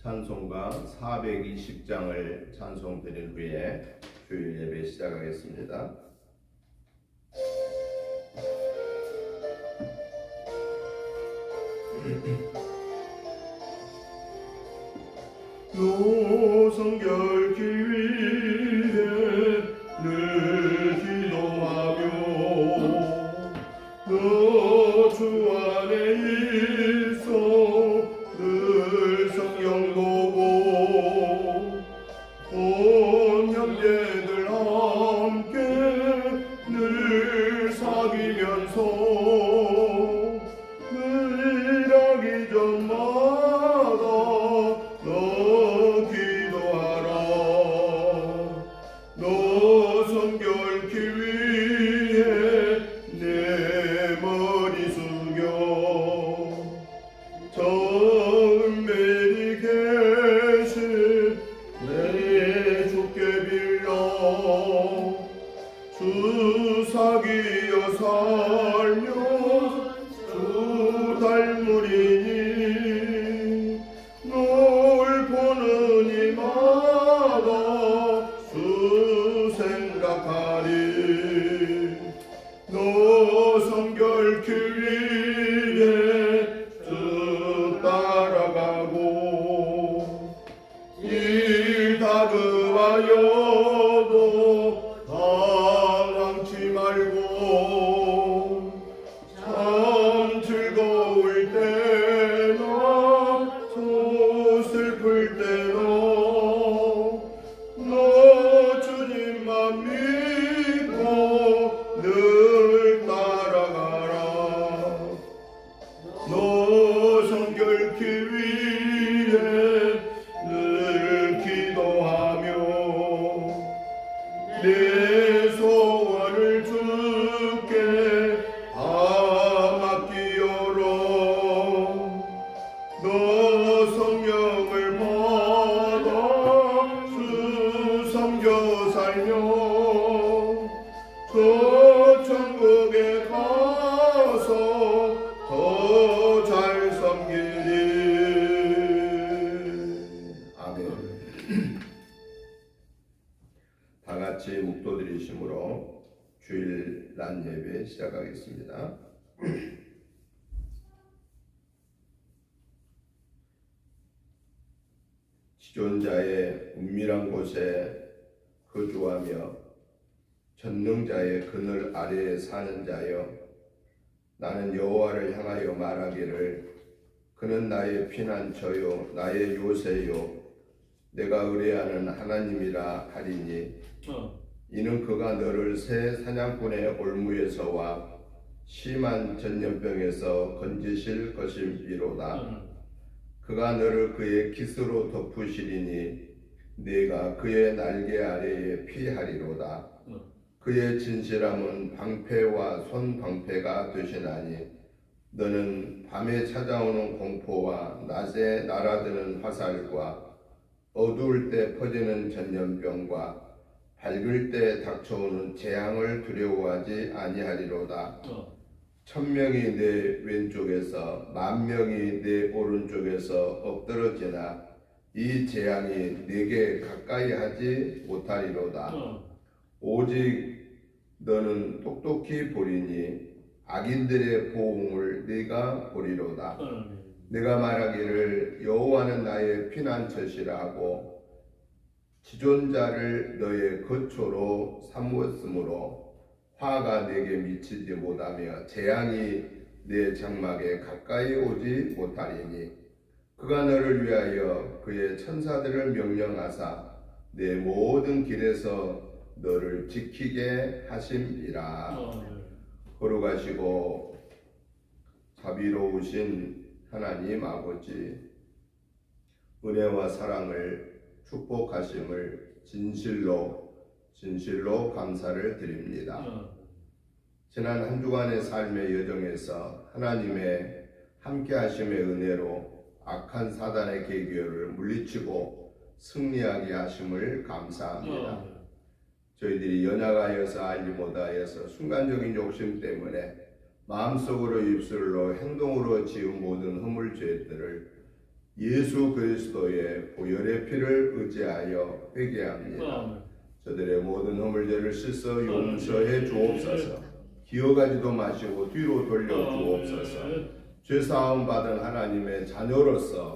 찬송가 420장을 찬송드린 후에 주일 예배 시작하겠습니다. 노성결 기위에 늘 기도하며 너 주 안에 있어 늘 성경 보고 온 형제들 함께 늘 사귀면서 늘 일하기 전마다 너 기도하라. 너 성결케 위해 내 머리 숙여 저 은밀히 계신 내 주께 빌라. 주 사귀어 살며 주 닮으리니 널 보는 이마다 주 생각하리. 너 성결케 위해 주 따라가고 일 다그하여도 당황치 말고 참 즐거울 때나 또 슬플 때나 너 주님만 믿고 늘 따라가라. 너 성결케 위해 늘 기도하며 내 소원을 주께 다 맡기어라. 너 성령을 받아 주 섬겨 살며 저 천국에 가서 더 잘 섬기리. 아멘. 다 같이 묵도드리심으로 주일 낮 예배 시작하겠습니다. 지존자의 은밀한 곳에 거주하며 전능자의 그늘 아래에 사는 자여, 나는 여호와를 향하여 말하기를 그는 나의 피난처요 나의 요새요 내가 의뢰하는 하나님이라 하리니 이는 그가 너를 새 사냥꾼의 올무에서와 심한 전염병에서 건지실 것임이로다. 그가 너를 그의 깃으로 덮으시리니 네가 그의 날개 아래에 피하리로다. 그의 진실함은 방패와 손방패가 되시나니 너는 밤에 찾아오는 공포와 낮에 날아드는 화살과 어두울 때 퍼지는 전염병과 밝을 때 닥쳐오는 재앙을 두려워하지 아니하리로다. 1000명이 내 왼쪽에서 10,000명이 내 오른쪽에서 엎드러지나 이 재앙이 네게 가까이 하지 못하리로다. 오직 너는 똑똑히 보리니 악인들의 보응을 네가 보리로다. 내가 말하기를 여호와는 나의 피난처시라 하고 지존자를 너의 거처로 삼았으므로 화가 내게 미치지 못하며 재앙이 내 장막에 가까이 오지 못하리니 그가 너를 위하여 그의 천사들을 명령하사 내 모든 길에서 너를 지키게 하심이라. 거룩하시고 자비로우신 하나님 아버지, 은혜와 사랑을 축복하심을 진실로 감사를 드립니다. 지난 한 주간의 삶의 여정에서 하나님의 함께하심의 은혜로 악한 사단의 계기를 물리치고 승리하게 하심을 감사합니다. 저희들이 연약하여서 알지 못하여서 순간적인 욕심 때문에 마음속으로 입술로 행동으로 지은 모든 허물 죄들을 예수 그리스도의 보혈의 피를 의지하여 회개합니다. 저들의 모든 허물죄를 씻어 용서해 주옵소서. 기어가지도 마시고 뒤로 돌려 주옵소서. 죄사함 받은 하나님의 자녀로서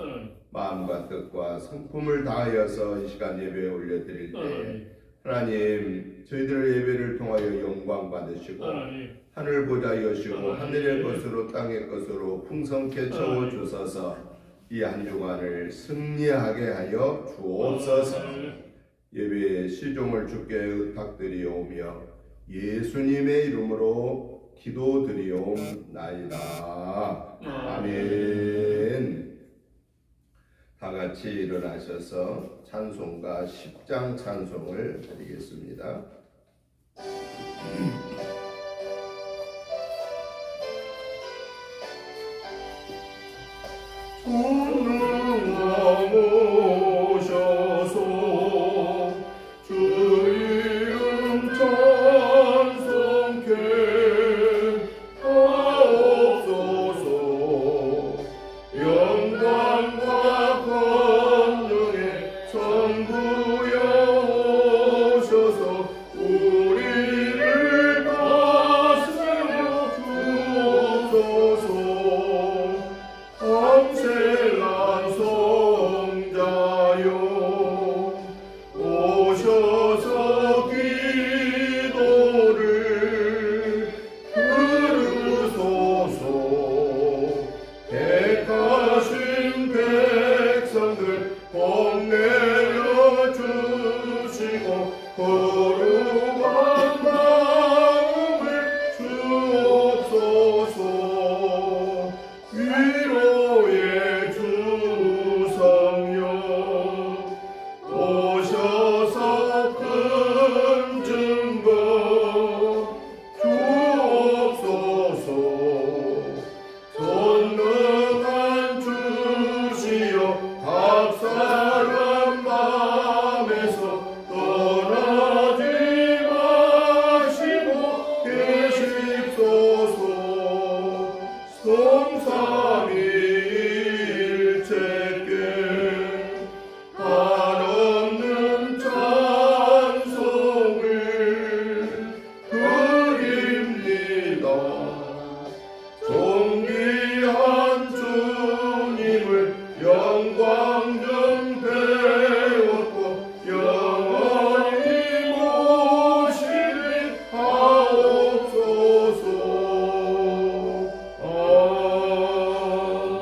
마음과 뜻과 성품을 다하여서 이 시간 예배에 올려드릴 때에 하나님 저희들의 예배를 통하여 영광 받으시고 하늘 보좌 여시고 하늘의 것으로 땅의 것으로 풍성케 채워 주소서. 이 한 주간을 승리하게 하여 주옵소서. 예배의 시종을 주께 의탁드리오며 예수님의 이름으로 기도드리옵나이다. 아멘. 다 같이 일어나셔서 찬송가 10장 찬송을 드리겠습니다. 오셔서 주 이름 찬송케 하옵소서. 영광과 권능의 성부여 오셔서 우리를 다스려 주옵소서. 감셀란 성자여 오셔서 기도를 들으소서. 택하신 백성들 복내려 주시고 거룩한 마음을 주옵소서. 위로의 주 성령 오셔서 큰 증거 주옵소서. 전능한 주시여 각 사람 마음에서 떠나지 마시고 계십소서. 성삼위일체께 한없는 찬송을 드립니다. 존귀한 주님을 영광 좀 배웠고 영원히 모시게 하옵소서.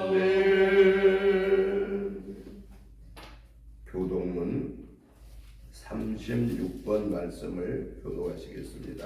아멘. 교독문 36번 말씀을 교독하시겠습니다.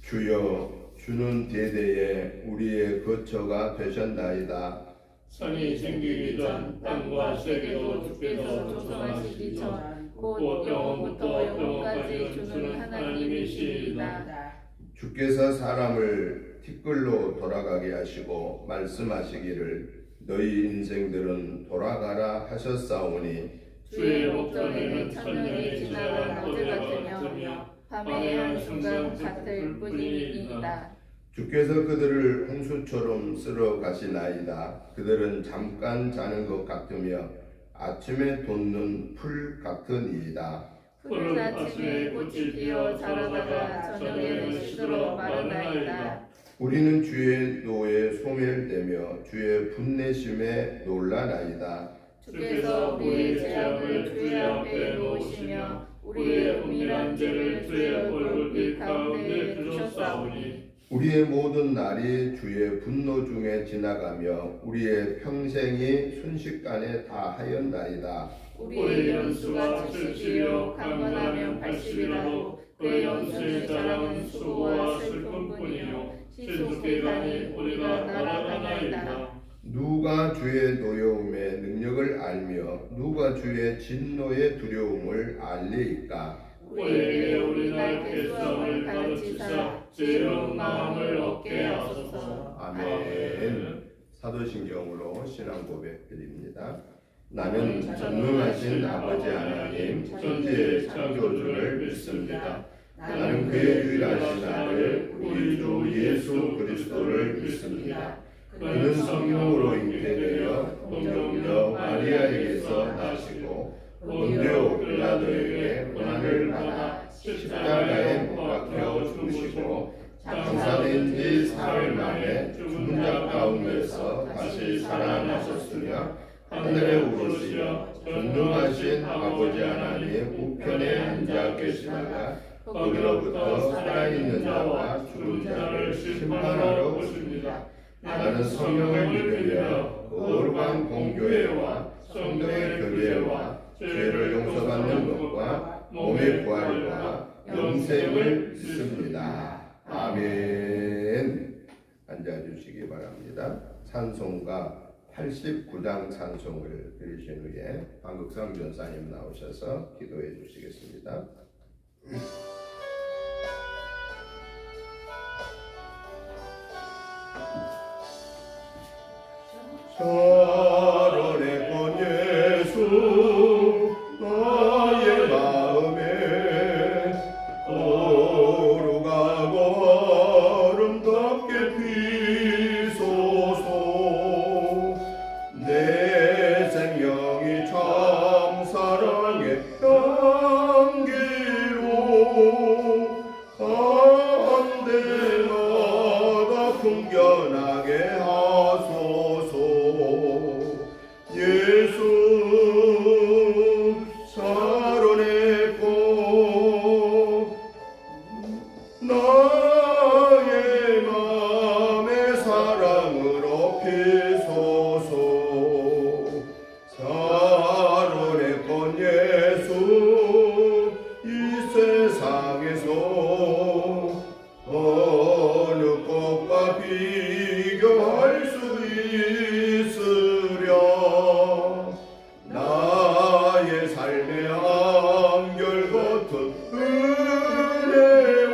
주여, 주는 대대에 우리의 거처가 되셨나이다. 선이 생기기 전 땅과 세계도 주께서 조성하시기 전 곧 영원부터 영원까지 주는 하나님이시이다. 주께서 사람을 티끌로 돌아가게 하시고 말씀하시기를 너희 인생들은 돌아가라 하셨사오니 주의 목전에는 천년이 지나간 어제 같으며 밤의 한순간 같을 뿐이니이다. 주께서 그들을 홍수처럼 쓸어 가시나이다. 그들은 잠깐 자는 것 같으며 아침에 돋는 풀 같으니이다. 푸른 아침에 꽃이 피어 자라다가 저녁에는 시들어 마르나이다. 우리는 주의 노에 소멸되며 주의 분내심에 놀라나이다. 주께서 우리의 죄악을 주의 앞에 놓으시며 우리의 은밀한 죄를 주의 얼굴빛 가운데 두셨사오니 우리의 모든 날이 주의 분노 중에 지나가며 우리의 평생이 순식간에 다하였나이다. 우리의 연수가 70이요 강건하면 80이라도 그의 연수의 자랑은 수고와 슬픔뿐이요 신속히 가니 우리가 날아가나이다. 누가 주의 노여움의 능력을 알며 누가 주의 진노의 두려움을 알리이까? 우리에게 우리 날 개수함을 가르치사 지혜로운 마음을 얻게 하소서. 아멘. 사도신경으로 신앙 고백 드립니다. 나는 전능하신 아버지 하나님 천지의 창조주를 믿습니다. 나는 그의 유일하신 아들 우리 주 예수 그리스도를 믿습니다. 그는 성령으로 잉태되어 동정녀 마리아에게서 나시고 본디오 빌라도에게 고난을 받아 십자가에 못 박혀 죽으시고 장사된 지 사흘 만에 죽은 자 가운데서 다시 살아나셨으며 하늘에 오르시어 전능하신 아버지 하나님 우편에 앉아 계시다가 거기로부터 살아있는 자와 죽은 자를 심판하러 오십니다. 나는 성령을 믿으며 거룩한 공교회와 성도의 교제와 죄를 용서받는 것과 몸의 부활과 영생을 믿습니다. 아멘. 앉아주시기 바랍니다. 찬송가 89장 찬송을 드리신 후에 한국성 전사님 나오셔서 기도해 주시겠습니다. 살아내건 예수 나의 마음에 거룩하고 아름답게 비소서. 내 생명이 참 사랑의 향기로 한데마다 풍겨나게 하소서. 예수 살아내고 나의 맘에 사랑으로 피소서. 살아내건 예수 이 세상에서 어느 꽃과 비교할 수 있으랴. 나의 삶의 한결같은 은혜와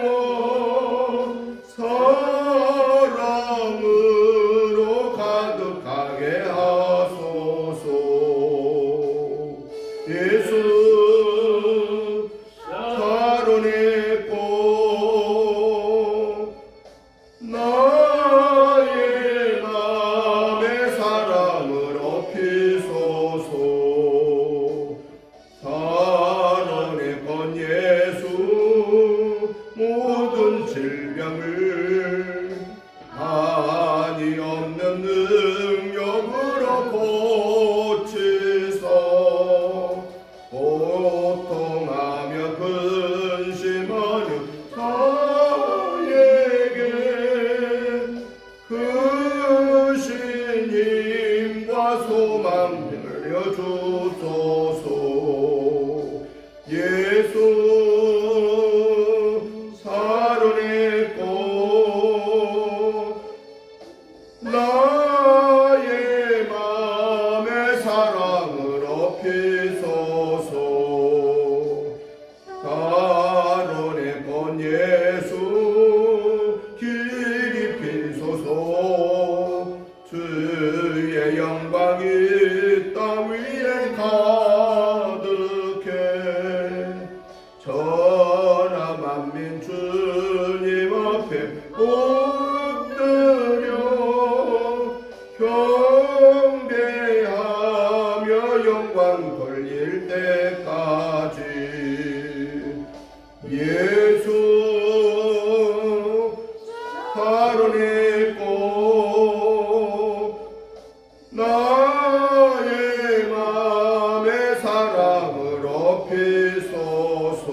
사랑으로 가득하게 하소서. 예수 살아내고 나의 맘에 사랑으로 피소서. 살아내건 예수 모든 질병을 한이 없는 능력으로 고치소. 고통하며 근심하는 자에게 크신 힘과 소망 들려주소서. 예수 살아내고 나의 맘에 사랑으로 피소서. 살아내건 예수 길이 핀소서. 주의 영광이 땅 위에 가득해. 전하 만민 주님 앞에 엎드려 경배하며 영광 돌릴 때까지. 예수 살아내고 나의 맘에 사랑으로 피소서.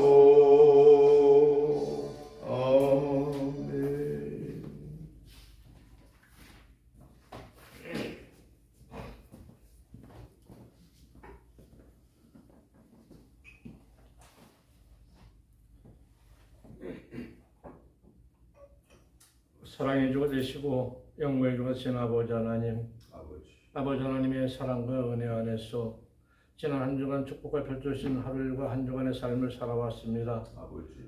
아멘. 사랑의 주가 되시고 영광의 주가 되신 아버지 하나님, 아버지 하나님의 사랑과 은혜 안에서 지난 한 주간 축복과 펼쳐주신 하루일과 한 주간의 삶을 살아왔습니다.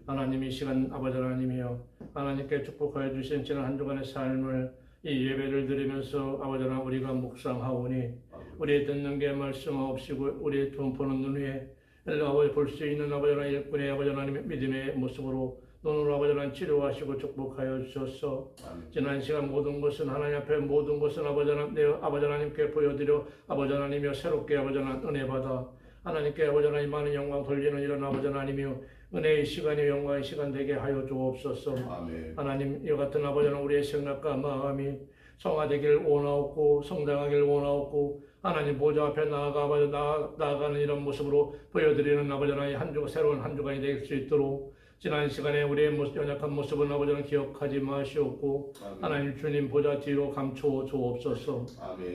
하나님 이 시간 아버지 하나님이여 하나님께 축복하여 주신 지난 한 주간의 삶을 이 예배를 드리면서 아버지 하나님 우리가 묵상하오니 우리 듣는 게 말씀하옵시고 우리 보는 눈 위에 아버지 볼 수 있는 아버지 하나님 일꾼의 아버지 하나님의 믿음의 모습으로 눈으로 아버지 하나님 치료하시고 축복하여 주셔서 지난 시간 모든 것은 하나님 앞에 모든 것은 아버지 하나님 내 아버지 하나님께 보여드려 아버지 하나님이여 새롭게 아버지 하나님 은혜 받아 하나님께 아버지 하나님 많은 영광 돌리는 이런 아버지 하나님이여 은혜의 시간이 영광의 시간 되게 하여 주옵소서. 아멘. 하나님 이와 같은 아버지 하나님 우리의 생각과 마음이 성화되기를 원하옵고 성장하기를 원하옵고 하나님 보좌 앞에 나아가는 이런 모습으로 보여드리는 아버지 하나님 한 주가 새로운 한 주간이 될 수 있도록 지난 시간에 우리의 연약한 모습은 아버지 하나님 기억하지 마시옵고 하나님 주님 보좌 뒤로 감춰 주옵소서.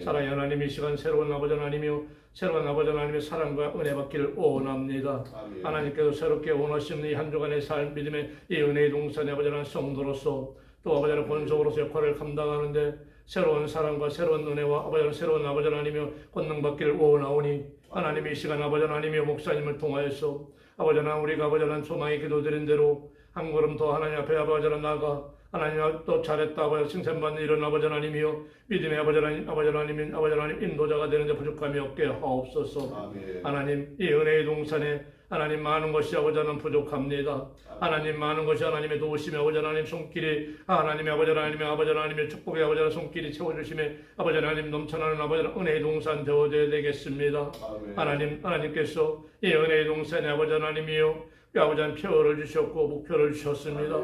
사랑의 하나님 이 시간 새로운 아버지 하나님이요 새로운 아버지 하나님의 사랑과 은혜 받기를 원합니다. 하나님께서 새롭게 원하시는 이 한 주간의 삶 믿음의 이 은혜의 동산의 아버지 하나님 성도로서 또 아버지 하나님 권속으로서 역할을 감당하는데 새로운 사랑과 새로운 은혜와 아버지 하나님 새로운 아버지 하나님이여 권능 받기를 원하오니 하나님 이 시간 아버지 하나님이여 목사님을 통하여서 아버지 하나님 우리가 아버지 하나님 소망의 기도드린 대로 한 걸음 더 하나님 앞에 아버지 하나님 나아가 하나님 또 잘했다 아버지 칭찬받는 이런 아버지 하나님이여 믿음의 아버지 하나님 인도자가 되는 데 부족함이 없게 하옵소서. 하나님 이 은혜의 동산에 하나님 많은 것이 아버지 하나님 부족합니다. 하나님 많은 것이 하나님의 도우심에 아버지 하나님 손길이 하나님의 아버지 하나님의 축복의 아버지 하나님 손길이 채워주심에 아버지 하나님 넘쳐나는 아버지 하나님 은혜의 동산 되어져야 되겠습니다. 하나님께서 이 은혜의 동산에 아버지 하나님이요 아버지 하나님 표를 주셨고 목표를 주셨습니다.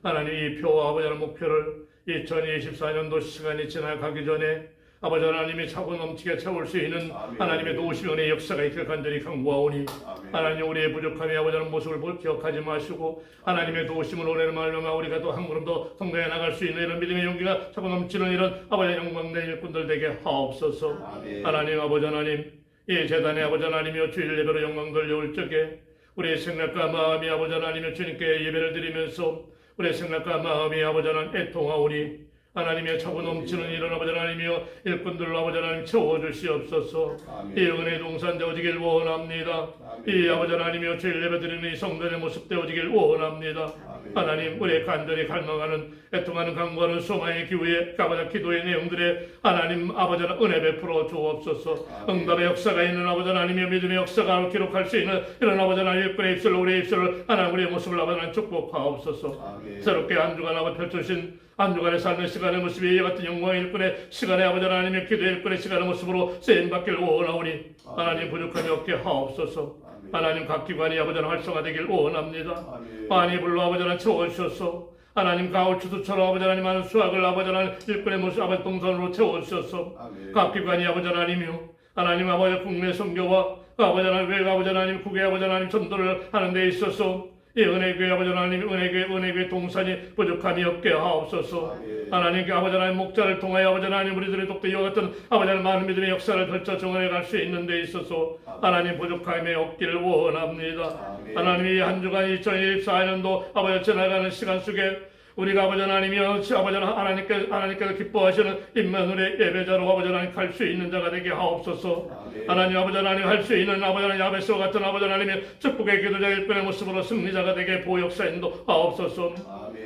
하나님 이 표와 아버지 하나님 목표를 2024년도 시간이 지나가기 전에 아버지 하나님이 차고 넘치게 채울 수 있는 하나님의 도우심 은혜의 역사가 있길 간절히 간구하오니 하나님 우리의 부족함이 아버지 하나님 모습을 기억하지 마시고 하나님의 도우심을 은혜를 말미암아 우리가 또 한 걸음 더 성장해 나갈 수 있는 이런 믿음의 용기가 차고 넘치는 이런 아버지 영광된 일꾼들 되게 하옵소서. 하나님 아버지 하나님 이 재단의 아버지 하나님이여 주일 예배로 영광 돌려올 적에 우리의 생각과 마음이 아버지 하나님의 주님께 예배를 드리면서 우리의 생각과 마음이 아버지 하나님 애통하오니 하나님의 차고 넘치는 이런 아버지 하나님이여 일꾼들로 아버지 하나님 채워주시옵소서. 이 은혜 동산 되어지길 원합니다. 이 아버지 하나님이여 주일 예배드리는 이 성전의 모습 되어지길 원합니다. 하나님 우리의 간절히 갈망하는 애통하는 간구하는 소망의 기후에 아버지 기도의 내용들에 하나님 아버지 은혜 베풀어 주옵소서. 응답의 역사가 있는 아버지 하나님의 믿음의 역사가 기록할 수 있는 이런 아버지 하나님 일꾼의 입술로 우리의 입술을 하나님 우리의 모습을 아버지 하나님 축복하옵소서. 새롭게 한 주간 아버지 펼쳐주신 한 주간의 삶의 시간의 모습이 이와 같은 영광의 일꾼의 시간에 아버지 하나님의 기도의 일꾼의 시간의 모습으로 쓰임받길 원하오니 하나님 부족함이 없게 하옵소서. 하나님 각 기관이 아버지 하나님 활성화되길 원합니다. 많이 불러 아버지 하나님 채워주셔서 하나님 가을 추수처럼 아버지 하나님 많은 수확을 아버지 하나님 일꾼의 모습 아버지 동선으로 채워주셔서 각 기관이 아버지 하나님이요 하나님 아버지 국내 선교와 아버지 하나님 외국 아버지 하나님 국외 아버지 하나님 전도를 하는 데 있어서 이 은혜교회 아버지 하나님 은혜교회 동산이 부족함이 없게 하옵소서. 하나님께 아버지 하나님 목자를 통하여 아버지 하나님 우리들의 독도 이와 같은 아버지 하나님 많은 믿음의 역사를 펼쳐 정원해 갈 수 있는 데 있어서 하나님 부족함이 없기를 원합니다. 하나님 이 한 주간 2024년도 아버지 지나가는 시간 속에 우리가 아버지 하나님이여 아버지 하나님께서 기뻐하시는 임마누엘의 예배자로 아버지 하나님 갈 수 있는 자가 되게 하옵소서. 하나님 아버지 하나님 할 수 있는 아버지 하나님 야베스와 같은 아버지 하나님의 축복의 기도자 일꾼의 모습으로 승리자가 되게 보역사인도 하옵소서.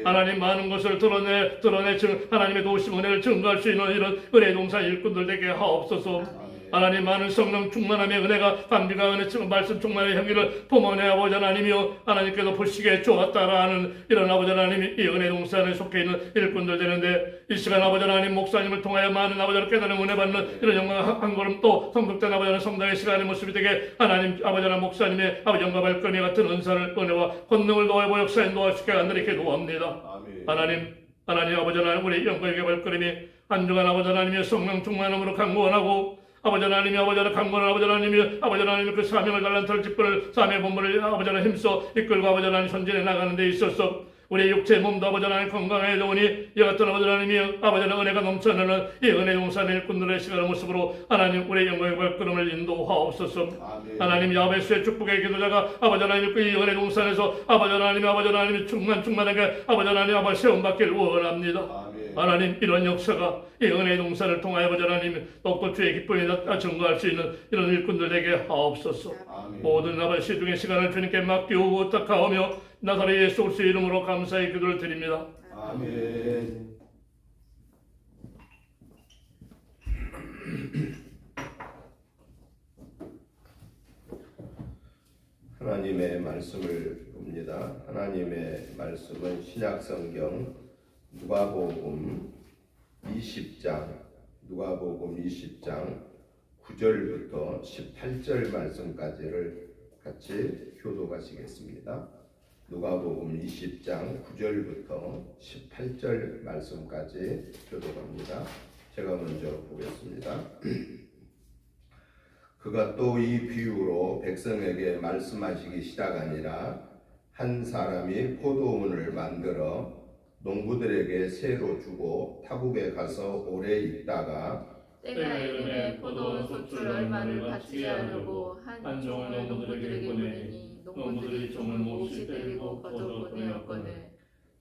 하나님 많은 것을 드러내 하나님의 도우심 은혜를 증거할 수 있는 이런 은혜 동사 일꾼들 되게 하옵소서. 하나님 많은 성령 충만함의 은혜가 단비가 은혜 말씀 충만의 향기를 품어내 아버지 하나님이여 하나님께서 보시기에 좋았다라는 이런 아버지 하나님이 이 은혜 동산에 속해 있는 일꾼들 되는데 이 시간 아버지 하나님 목사님을 통하여 많은 아버지 하나님 깨달은 은혜 받는 이런 영광 한 걸음 또 성숙된 아버지 하나님 성당의 시간의 모습이 되게 하나님 아버지 하나님 목사님의 아버지 영광 발걸음이 같은 은사를 은혜와 권능을 놓아 역사인 도와주시게 간절히 기도합니다. 하나님 아버지 하나님 우리 영광의 발걸음이 한 주간 아버지 하나님의 성령 충만함으로 강구원하고 아버지 하나님이 아버지 하나님 강건한 아버지 하나님이 그 사명을 달란트를 직분을 사명의 본분을 아버지 하나님 힘써 이끌고 아버지 하나님 전진해 나가는 데 있어서 우리의 육체 몸도 아버지 하나님 건강해 되오니 이와 같은 아버지 하나님이 아버지 하나님 은혜가 넘쳐나는 이 은혜 용산의 일꾼들의 시간의 모습으로 하나님 우리의 영광의 발걸음을 인도하옵소서. 하나님 야베스의 축복의 기도자가 아버지 하나님 이 은혜 용산에서 아버지 하나님이 충만하게 아버지 하나님 아버지 세움받기를 원합니다. 하나님 이런 역사가 이 은혜 동산을 통하여 아버지 하나님 더욱더 주의 기쁨이 증거할 수 있는 이런 일꾼들에게 하옵소서. 모든 아버지 시중의 시간을 주님께 맡기고 부탁하오며 나사렛 예수 그리스도의 이름으로 감사의 기도를 드립니다. 아멘. 하나님의 말씀을 봅니다. 하나님의 말씀은 신약성경 누가복음 20장 9절부터 18절 말씀까지를 같이 교독하시겠습니다. 누가복음 20장 9절부터 18절 말씀까지 교독합니다. 제가 먼저 보겠습니다. 그가 또 이 비유로 백성에게 말씀하시기 시작하니라. 한 사람이 포도원을 만들어 농부들에게 새로 주고 타국에 가서 오래 있다가 때가 이르매 포도원 소출 얼마를 바치지 않으려고 한 종을 농부들에게 보내니 농부들이 종을 몹시 때리고 거저 보내었거늘.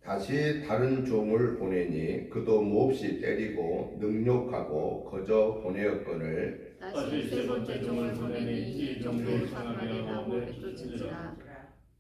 다시 다른 종을 보내니 그도 몹시 때리고 능욕하고 거저 보내었거늘. 다시 세 번째 종을 보내니 이 종도 상하게 하고 내쫓으니라.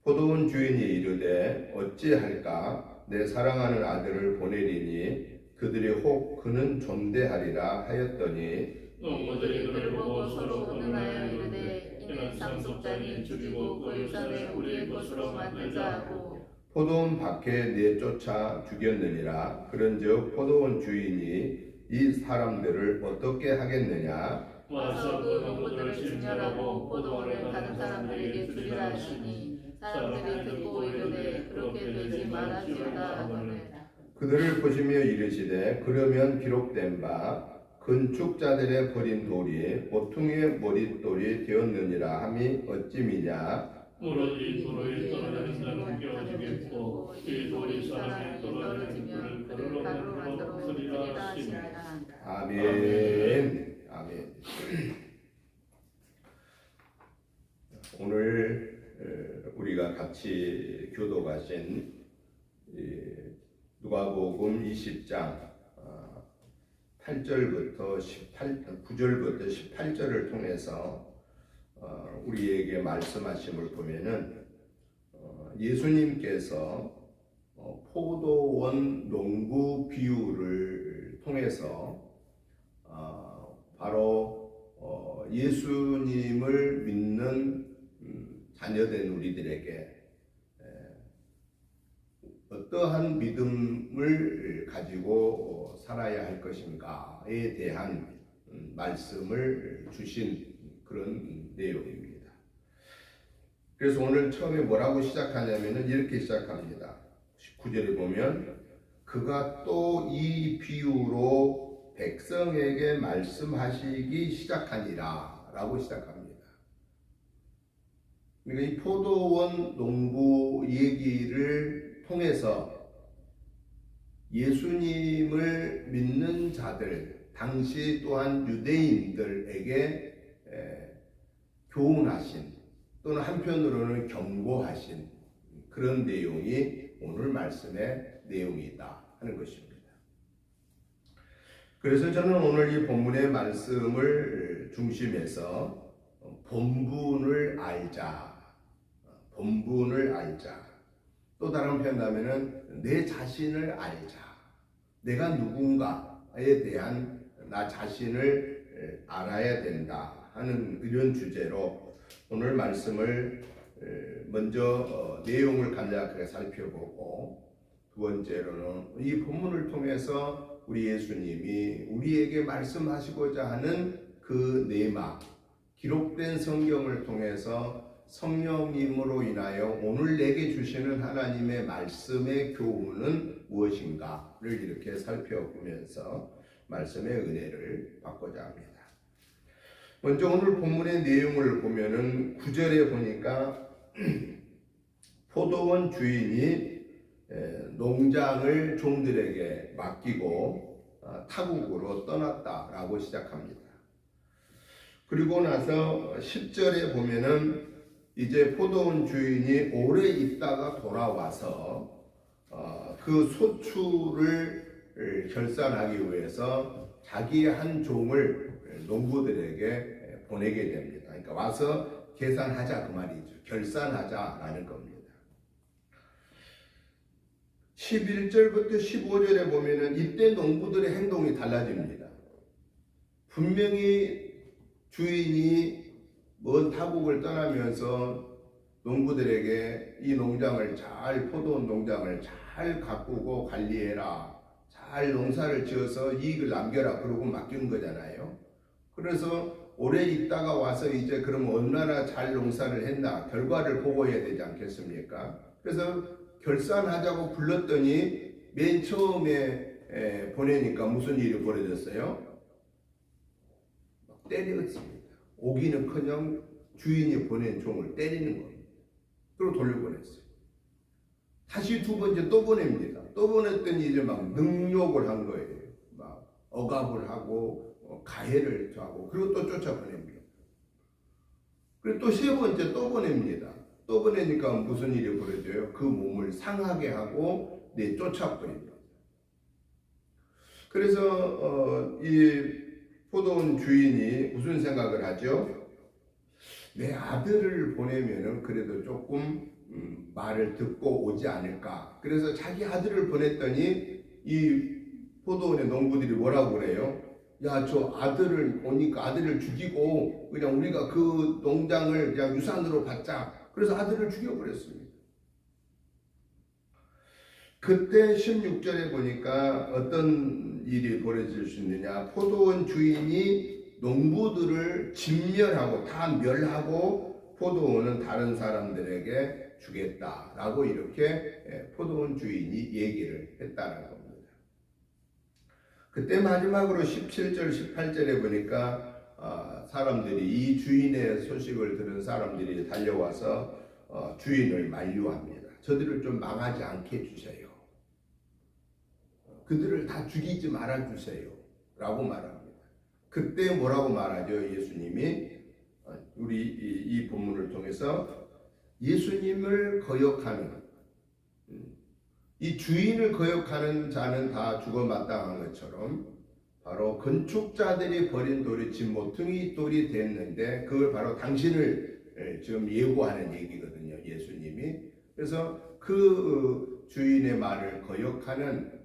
포도원 주인이 이르되 어찌할까? 내 사랑하는 아들을 보내리니 그들이 혹 그는 존대하리라 하였더니 농부들이 그를 보고 서로 의논하여 이르되 이는 상속자니 죽이고 그 유산을 우리의 것으로 만들자 하고 포도원 밖에 내쫓아 죽였느니라. 그런즉 포도원 주인이 이 사람들을 어떻게 하겠느냐? 와서 그 농부들을 진멸하고 포도원을 다른 사람들에게 주리라 하시니 사람들이 듣고 이르되 그렇게 되지 말아지어다 하거늘. 그들을 보시며 이르시되 그러면 기록된 바 건축자들의 버린 돌이 보통의 머릿돌이 되었느니라 함이 어찌미냐? 무릇 돌이 떨어진다는 깨어지겠고 이 돌이 사람이 떨어지면 그를 가루로 만들어 쓰리라 하시니라. 아멘. 아멘. 오늘 우리가 같이 교독하신 누가복음 20장 9절부터 18절을 통해서 우리에게 말씀하심을 보면은 예수님께서 포도원 농부 비유를 통해서 바로 예수님을 믿는 자녀된 우리들에게 어떠한 믿음을 가지고 살아야 할 것인가에 대한 말씀을 주신 그런 내용입니다. 그래서 오늘 처음에 뭐라고 시작하냐면은 이렇게 시작합니다. 19절에 보면 그가 또 이 비유로 백성에게 말씀하시기 시작하니라 라고 시작합니다. 그러니까 이 포도원 농부 얘기를 통해서 예수님을 믿는 자들, 당시 또한 유대인들에게 교훈하신 또는 한편으로는 경고하신 그런 내용이 오늘 말씀의 내용이다 하는 것입니다. 그래서 저는 오늘 이 본문의 말씀을 중심해서 본분을 알자, 또 다른 표현하면은 내 자신을 알자, 내가 누군가에 대한 나 자신을 알아야 된다 하는 이런 주제로 오늘 말씀을 먼저 내용을 간략하게 살펴보고, 두 번째로는 이 본문을 통해서 우리 예수님이 우리에게 말씀하시고자 하는 그 내막, 기록된 성경을 통해서 성령님으로 인하여 오늘 내게 주시는 하나님의 말씀의 교훈은 무엇인가를 이렇게 살펴보면서 말씀의 은혜를 받고자 합니다. 먼저 오늘 본문의 내용을 보면은 9절에 보니까 포도원 주인이 농장을 종들에게 맡기고 타국으로 떠났다라고 시작합니다. 그리고 나서 10절에 보면은 이제 포도원 주인이 오래 있다가 돌아와서 그 소출을 결산하기 위해서 자기의 한 종을 농부들에게 보내게 됩니다. 그러니까 와서 계산하자 그 말이죠. 결산하자라는 겁니다. 11절부터 15절에 보면은 이때 농부들의 행동이 달라집니다. 분명히 주인이 먼 타국을 떠나면서 농부들에게 이 농장을 포도원 농장을 잘 가꾸고 관리해라, 잘 농사를 지어서 이익을 남겨라, 그러고 맡긴 거잖아요. 그래서 오래 있다가 와서 이제 그럼 얼마나 잘 농사를 했나 결과를 보고해야 되지 않겠습니까? 그래서 결산하자고 불렀더니 맨 처음에 보내니까 무슨 일이 벌어졌어요? 때렸습니다. 오기는커녕 주인이 보낸 종을 때리는 겁니다. 그리고 돌려보냈어요. 다시 두 번째 또 보냅니다. 또 보냈더니 이제 막 능욕을 한 거예요. 막 억압을 하고 가해를 하고, 그리고 또 쫓아보냅니다. 그리고 또 세 번째 또 보냅니다. 또 보내니까 무슨 일이 벌어져요? 그 몸을 상하게 하고 쫓아버립니다. 그래서 이 포도원 주인이 무슨 생각을 하죠? 내 아들을 보내면은 그래도 조금 말을 듣고 오지 않을까. 그래서 자기 아들을 보냈더니 이 포도원의 농부들이 뭐라고 그래요? 야, 저 아들을 오니까 아들을 죽이고 그냥 우리가 그 농장을 그냥 유산으로 받자. 그래서 아들을 죽여버렸습니다. 그때 16절에 보니까 어떤 일이 벌어질 수 있느냐. 포도원 주인이 농부들을 진멸하고 다 멸하고 포도원은 다른 사람들에게 주겠다라고 이렇게 포도원 주인이 얘기를 했다는 겁니다. 그때 마지막으로 17절 18절에 보니까 사람들이 이 주인의 소식을 들은 사람들이 달려와서 주인을 만류합니다. 저들을 좀 망하지 않게 해주세요. 그들을 다 죽이지 말아주세요 라고 말합니다. 그때 뭐라고 말하죠? 예수님이 우리 이 본문을 통해서 예수님을 거역하는, 이 주인을 거역하는 자는 다 죽어 마땅한 것처럼 바로 건축자들이 버린 돌이 집 모퉁이 돌이 됐는데 그걸 바로 당신을 지금 예고하는 얘기거든요. 예수님이. 그래서 그 주인의 말을 거역하는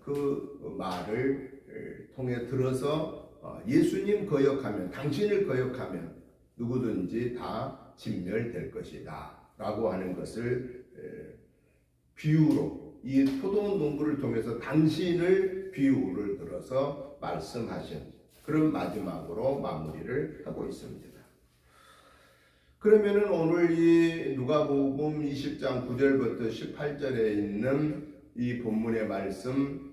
그 말을 통해 들어서 예수님 거역하면, 당신을 거역하면 누구든지 다 진멸될 것이다 라고 하는 것을 비유로, 이 포도원 농부를 통해서 당신을 비유를 들어서 말씀하신 그런 마지막으로 마무리를 하고 있습니다. 그러면은 오늘 이 누가복음 20장 9절부터 18절에 있는 이 본문의 말씀,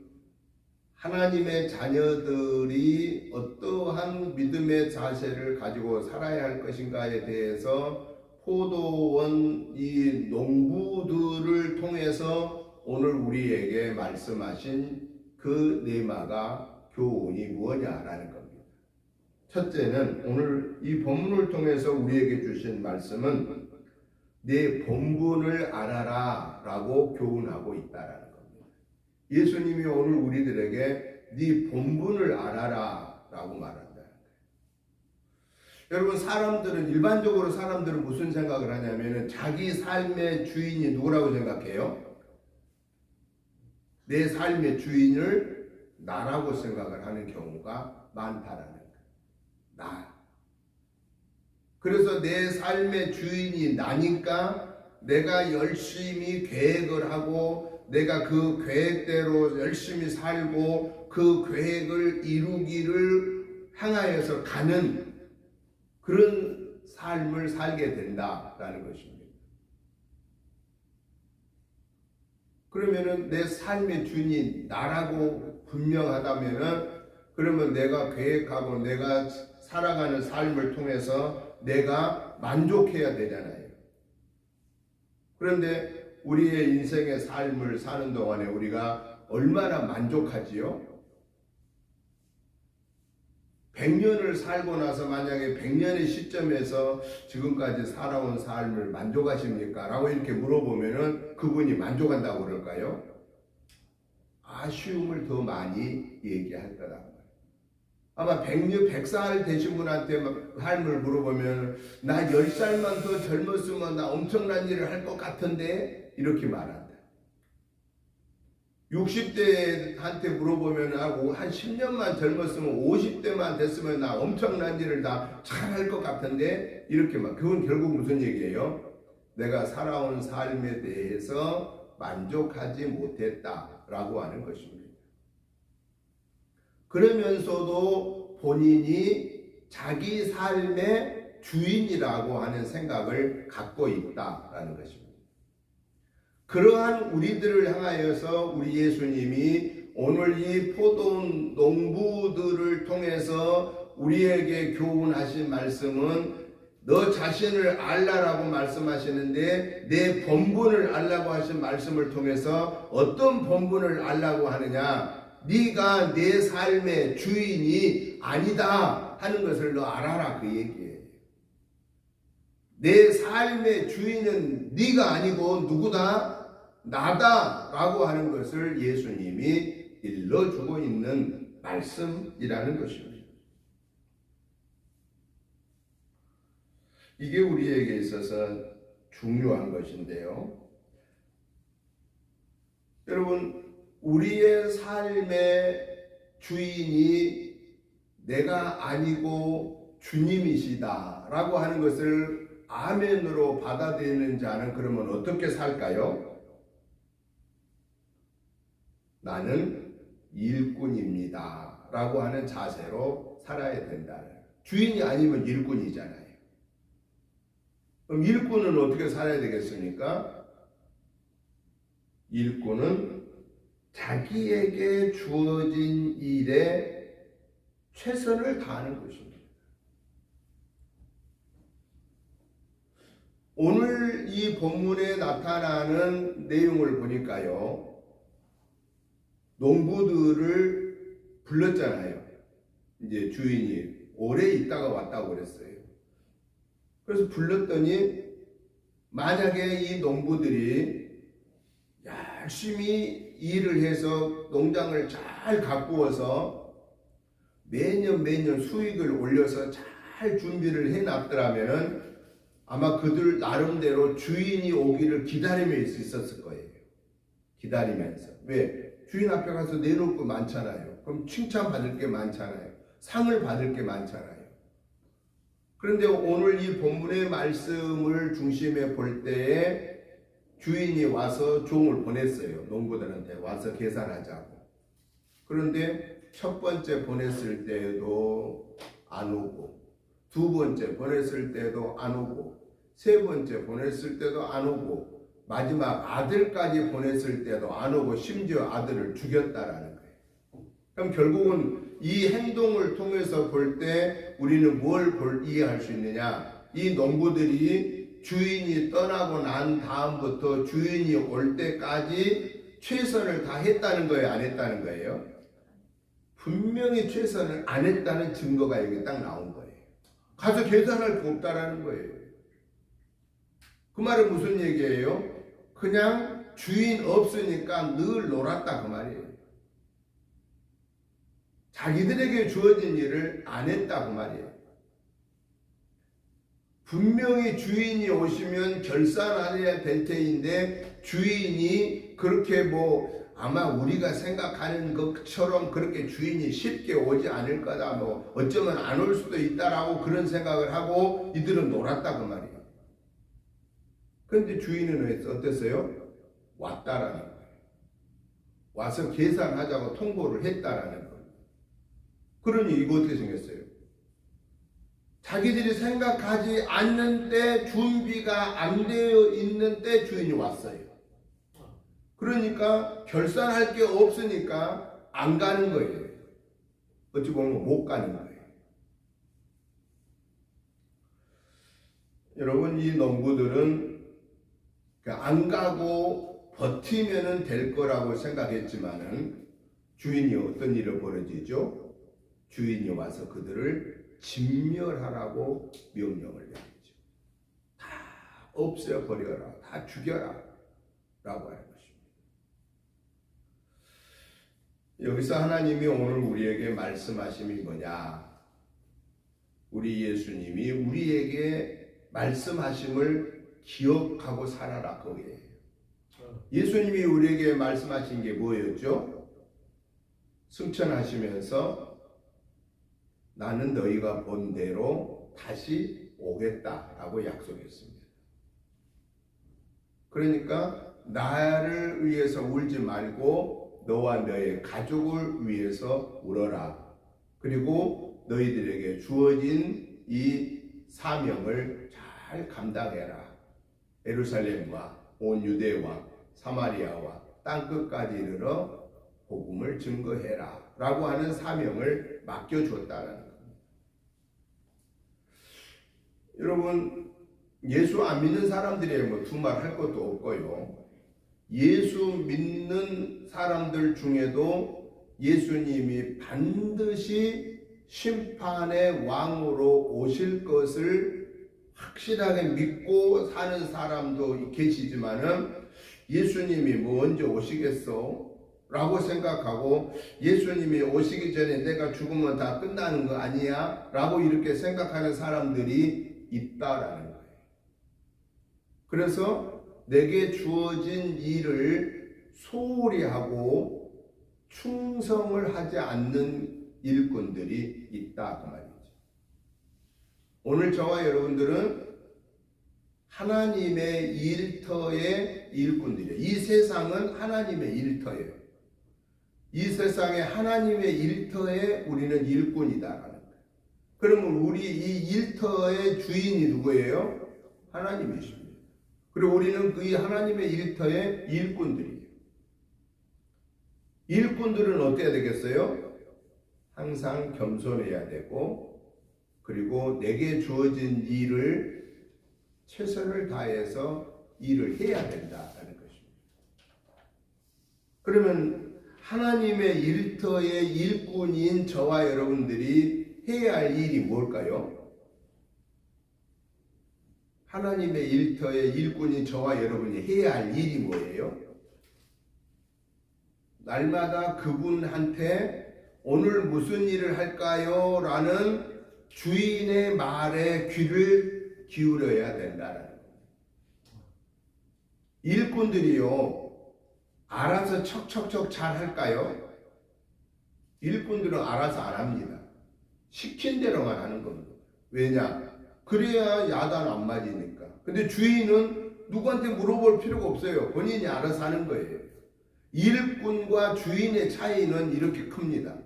하나님의 자녀들이 어떠한 믿음의 자세를 가지고 살아야 할 것인가에 대해서 포도원 이 농부들을 통해서 오늘 우리에게 말씀하신 그 네마가 교훈이 무엇이냐라는 겁니다. 첫째는 오늘 이 본문을 통해서 우리에게 주신 말씀은 내 본분을 알아라 라고 교훈하고 있다라는 겁니다. 예수님이 오늘 우리들에게 네 본분을 알아라 라고 말한다는 거예요. 여러분, 일반적으로 사람들은 무슨 생각을 하냐면은 자기 삶의 주인이 누구라고 생각해요? 내 삶의 주인을 나라고 생각을 하는 경우가 많다라는 거예요. 나. 그래서 내 삶의 주인이 나니까 내가 열심히 계획을 하고 내가 그 계획대로 열심히 살고 그 계획을 이루기를 향하여서 가는 그런 삶을 살게 된다라는 것입니다. 그러면은 내 삶의 주인이 나라고 분명하다면은 그러면 내가 계획하고 내가 살아가는 삶을 통해서 내가 만족해야 되잖아요. 그런데 우리의 인생의 삶을 사는 동안에 우리가 얼마나 만족하지요? 100년을 살고 나서 만약에 100년의 시점에서 지금까지 살아온 삶을 만족하십니까? 라고 이렇게 물어보면은 그분이 만족한다고 그럴까요? 아쉬움을 더 많이 얘기할 거다. 아마 100살 되신 분한테 삶을 물어보면 나 10살만 더 젊었으면 나 엄청난 일을 할 것 같은데 이렇게 말한다. 60대한테 물어보면 하고 한 10년만 젊었으면 50대만 됐으면 나 엄청난 일을 다 잘할 것 같은데 이렇게 막 그건 결국 무슨 얘기예요? 내가 살아온 삶에 대해서 만족하지 못했다라고 하는 것입니다. 그러면서도 본인이 자기 삶의 주인이라고 하는 생각을 갖고 있다라는 것입니다. 그러한 우리들을 향하여서 우리 예수님이 오늘 이 포도원 농부들을 통해서 우리에게 교훈하신 말씀은 너 자신을 알라라고 말씀하시는데 내 본분을 알라고 하신 말씀을 통해서 어떤 본분을 알라고 하느냐? 네가 내 삶의 주인이 아니다 하는 것을 너 알아라 그 얘기예요. 내 삶의 주인은 네가 아니고 누구다? 나다라고 하는 것을 예수님이 일러주고 있는 말씀이라는 것입니다. 이게 우리에게 있어서 중요한 것인데요. 여러분, 우리의 삶의 주인이 내가 아니고 주님이시다라고 하는 것을 아멘으로 받아들이는 자는 그러면 어떻게 살까요? 나는 일꾼입니다 라고 하는 자세로 살아야 된다는 거예요. 주인이 아니면 일꾼이잖아요. 그럼 일꾼은 어떻게 살아야 되겠습니까? 일꾼은 자기에게 주어진 일에 최선을 다하는 것입니다. 오늘 이 본문에 나타나는 내용을 보니까요, 농부들을 불렀잖아요. 이제 주인이 오래 있다가 왔다고 그랬어요. 그래서 불렀더니 만약에 이 농부들이 열심히 일을 해서 농장을 잘 가꾸어서 매년 수익을 올려서 잘 준비를 해놨더라면 아마 그들 나름대로 주인이 오기를 기다리며 있었을 거예요. 기다리면서. 왜? 주인 앞에 가서 내놓을 거 많잖아요. 그럼 칭찬받을 게 많잖아요. 상을 받을 게 많잖아요. 그런데 오늘 이 본문의 말씀을 중심에 볼 때에 주인이 와서 종을 보냈어요. 농부들한테 와서 계산하자고. 그런데 첫 번째 보냈을 때도 안 오고, 두 번째 보냈을 때도 안 오고, 세 번째 보냈을 때도 안 오고, 마지막 아들까지 보냈을 때도 안 오고, 심지어 아들을 죽였다라는 거예요. 그럼 결국은 이 행동을 통해서 볼 때 우리는 뭘 이해할 수 있느냐? 이 농부들이 주인이 떠나고 난 다음부터 주인이 올 때까지 최선을 다했다는 거예요? 안 했다는 거예요? 분명히 최선을 안 했다는 증거가 여기 딱 나온 거예요. 가서 계산할 거 없다라는 거예요. 그 말은 무슨 얘기예요? 그냥 주인 없으니까 늘 놀았다 그 말이에요. 자기들에게 주어진 일을 안 했다 그 말이에요. 분명히 주인이 오시면 결산해야 될 테인데 주인이 그렇게 아마 우리가 생각하는 것처럼 그렇게 주인이 쉽게 오지 않을 거다, 어쩌면 안 올 수도 있다라고 그런 생각을 하고 이들은 놀았다 그 말이에요. 그런데 주인은 어땠어요? 왔다라는 거예요. 와서 계산하자고 통보를 했다라는 거예요. 그러니 이거 어떻게 생겼어요? 자기들이 생각하지 않는 때, 준비가 안 되어 있는 때 주인이 왔어요. 그러니까 결산할 게 없으니까 안 가는 거예요. 어찌 보면 못 가는 거예요. 여러분, 이 농부들은 안 가고 버티면 될 거라고 생각했지만은 주인이 어떤 일을 벌어지죠? 주인이 와서 그들을 진멸하라고 명령을 내리죠. 다 없애버려라, 다 죽여라 라고 하는 것입니다. 여기서 하나님이 오늘 우리에게 말씀하심이 뭐냐? 우리 예수님이 우리에게 말씀하심을 기억하고 살아라 그거예요. 예수님이 우리에게 말씀하신 게 뭐였죠? 승천하시면서 나는 너희가 본 대로 다시 오겠다라고 약속했습니다. 그러니까 나를 위해서 울지 말고 너와 너의 가족을 위해서 울어라. 그리고 너희들에게 주어진 이 사명을 잘 감당해라. 예루살렘과 온 유대와 사마리아와 땅끝까지 이르러 복음을 증거해라 라고 하는 사명을 맡겨줬다라는 겁니다. 여러분, 예수 안 믿는 사람들이 뭐 두말 할 것도 없고요. 예수 믿는 사람들 중에도 예수님이 반드시 심판의 왕으로 오실 것을 확실하게 믿고 사는 사람도 계시지만은 예수님이 뭐 언제 오시겠어? 라고 생각하고 예수님이 오시기 전에 내가 죽으면 다 끝나는 거 아니야? 라고 이렇게 생각하는 사람들이 있다라는 거예요. 그래서 내게 주어진 일을 소홀히 하고 충성을 하지 않는 일꾼들이 있다 그 말이죠. 오늘 저와 여러분들은 하나님의 일터의 일꾼들이에요. 이 세상은 하나님의 일터예요. 이 세상에 하나님의 일터에 우리는 일꾼이다라는 거예요. 그러면 우리 이 일터의 주인이 누구예요? 하나님이십니다. 그리고 우리는 그 하나님의 일터의 일꾼들이에요. 일꾼들은 어때야 되겠어요? 항상 겸손해야 되고, 그리고 내게 주어진 일을 최선을 다해서 일을 해야 된다는 것입니다. 그러면 하나님의 일터의 일꾼인 저와 여러분들이 해야 할 일이 뭘까요? 하나님의 일터의 일꾼인 저와 여러분이 해야 할 일이 뭐예요? 날마다 그분한테 오늘 무슨 일을 할까요? 라는 주인의 말에 귀를 기울여야 된다는 거예요. 일꾼들이요, 알아서 척척척 잘 할까요? 일꾼들은 알아서 안 합니다. 시킨 대로만 하는 겁니다. 왜냐? 그래야 야단 안 맞으니까. 근데 주인은 누구한테 물어볼 필요가 없어요. 본인이 알아서 하는 거예요. 일꾼과 주인의 차이는 이렇게 큽니다.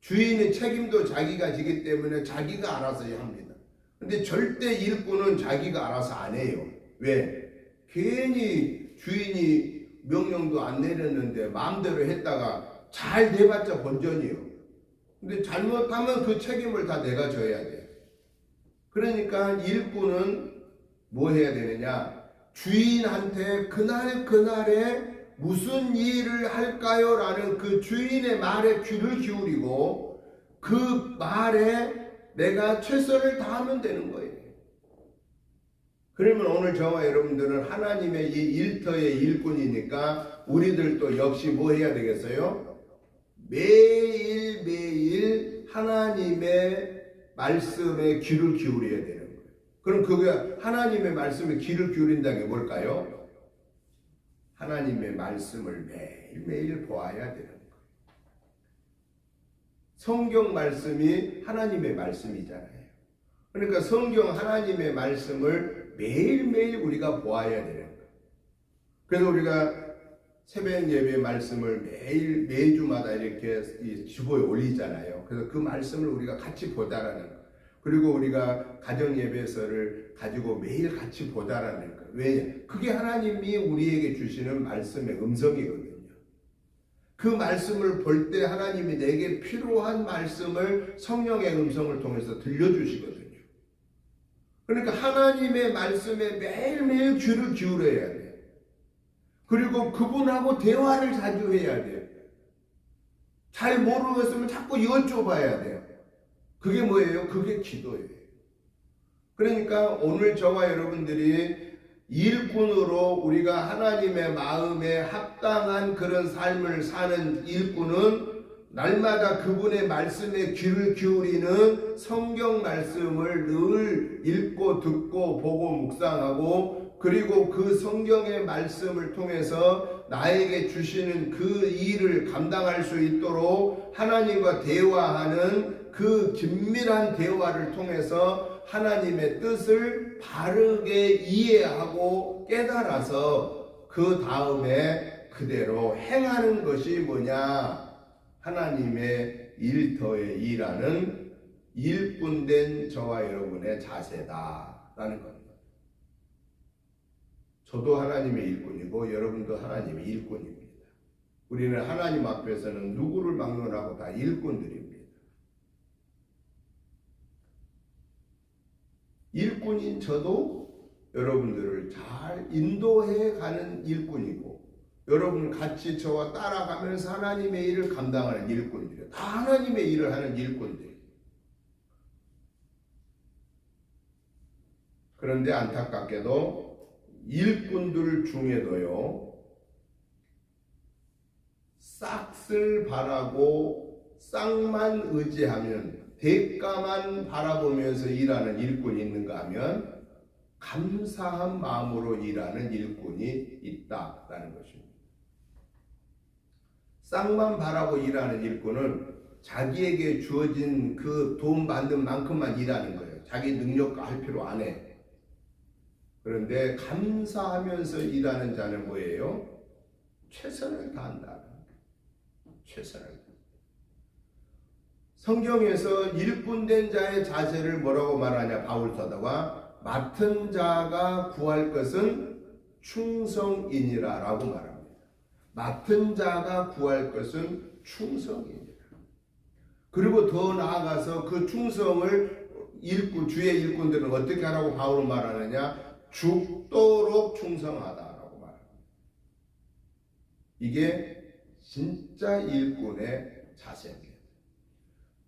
주인의 책임도 자기가 지기 때문에 자기가 알아서 합니다. 근데 절대 일꾼은 자기가 알아서 안 해요. 왜? 괜히 주인이 명령도 안 내렸는데 마음대로 했다가 잘 돼봤자 본전이요. 근데 잘못하면 그 책임을 다 내가 져야 돼요. 그러니까 일꾼은 뭐 해야 되느냐? 주인한테 그날에 무슨 일을 할까요? 라는 그 주인의 말에 귀를 기울이고 그 말에 내가 최선을 다하면 되는 거예요. 그러면 오늘 저와 여러분들은 하나님의 이 일터의 일꾼이니까 우리들도 역시 뭐 해야 되겠어요? 매일매일 하나님의 말씀에 귀를 기울여야 되는 거예요. 그럼 그게 하나님의 말씀에 귀를 기울인다는 게 뭘까요? 하나님의 말씀을 매일매일 보아야 되는 거예요. 성경 말씀이 하나님의 말씀이잖아요. 그러니까 성경 하나님의 말씀을 매일매일 우리가 보아야 되는 거예요. 그래서 우리가 새벽 예배 말씀을 매주마다 이렇게 주보에 올리잖아요. 그래서 그 말씀을 우리가 같이 보다라는 거예요. 그리고 우리가 가정 예배서를 가지고 매일 같이 보다라는 거예요. 왜? 그게 하나님이 우리에게 주시는 말씀의 음성이거든요. 그 말씀을 볼 때 하나님이 내게 필요한 말씀을 성령의 음성을 통해서 들려주시거든요. 그러니까 하나님의 말씀에 매일매일 귀를 기울여야 돼요. 그리고 그분하고 대화를 자주 해야 돼요. 잘 모르겠으면 자꾸 여쭤봐야 돼요. 그게 뭐예요? 그게 기도예요. 그러니까 오늘 저와 여러분들이 일꾼으로 우리가 하나님의 마음에 합당한 그런 삶을 사는 일꾼은 날마다 그분의 말씀에 귀를 기울이는 성경 말씀을 늘 읽고 듣고 보고 묵상하고, 그리고 그 성경의 말씀을 통해서 나에게 주시는 그 일을 감당할 수 있도록 하나님과 대화하는 그 긴밀한 대화를 통해서 하나님의 뜻을 바르게 이해하고 깨달아서 그 다음에 그대로 행하는 것이 뭐냐? 하나님의 일터에 일하는 일꾼된 저와 여러분의 자세다라는 겁니다. 저도 하나님의 일꾼이고 여러분도 하나님의 일꾼입니다. 우리는 하나님 앞에서는 누구를 막론하고 다 일꾼들입니다. 일꾼인 저도 여러분들을 잘 인도해 가는 일꾼이고, 여러분 같이 저와 따라가면서 하나님의 일을 감당하는 일꾼들이에요. 다 하나님의 일을 하는 일꾼들이에요. 그런데 안타깝게도 일꾼들 중에도요, 싹을 바라고 싹만 의지하면, 대가만 바라보면서 일하는 일꾼이 있는가 하면 감사한 마음으로 일하는 일꾼이 있다라는 것입니다. 싹만 바라고 일하는 일꾼은 자기에게 주어진 그 돈 받는 만큼만 일하는 거예요. 자기 능력과 할 필요 안 해. 그런데 감사하면서 일하는 자는 뭐예요? 최선을 다한다. 최선을 다한다. 성경에서 일꾼된 자의 자세를 뭐라고 말하냐? 바울 사도가 맡은 자가 구할 것은 충성이니라 라고 말합니다. 맡은 자가 구할 것은 충성이니라. 그리고 더 나아가서 그 충성을 주의 일꾼들은 어떻게 하라고 바울은 말하느냐? 죽도록 충성하다라고 말합니다. 이게 진짜 일꾼의 자세입니다.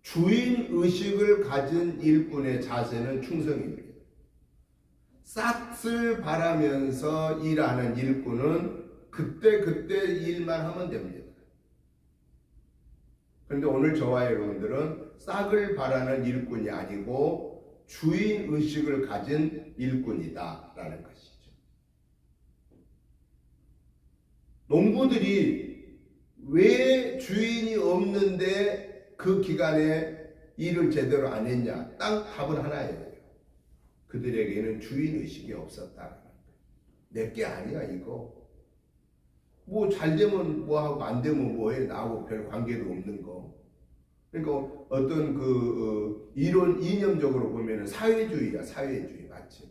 주인 의식을 가진 일꾼의 자세는 충성입니다. 싹을 바라면서 일하는 일꾼은 그때 일만 하면 됩니다. 그런데 오늘 저와 여러분들은 싹을 바라는 일꾼이 아니고 주인 의식을 가진 일꾼이다라는 것이죠. 농부들이 왜 주인이 없는데 그 기간에 일을 제대로 안 했냐? 딱 답은 하나예요. 그들에게는 주인의식이 없었다는 거예요. 내게 아니야 이거. 뭐 잘 되면 뭐하고 안 되면 뭐해. 나하고 별 관계도 없는 거. 그러니까 어떤 그 이론 이념적으로 보면 사회주의야. 사회주의 맞지?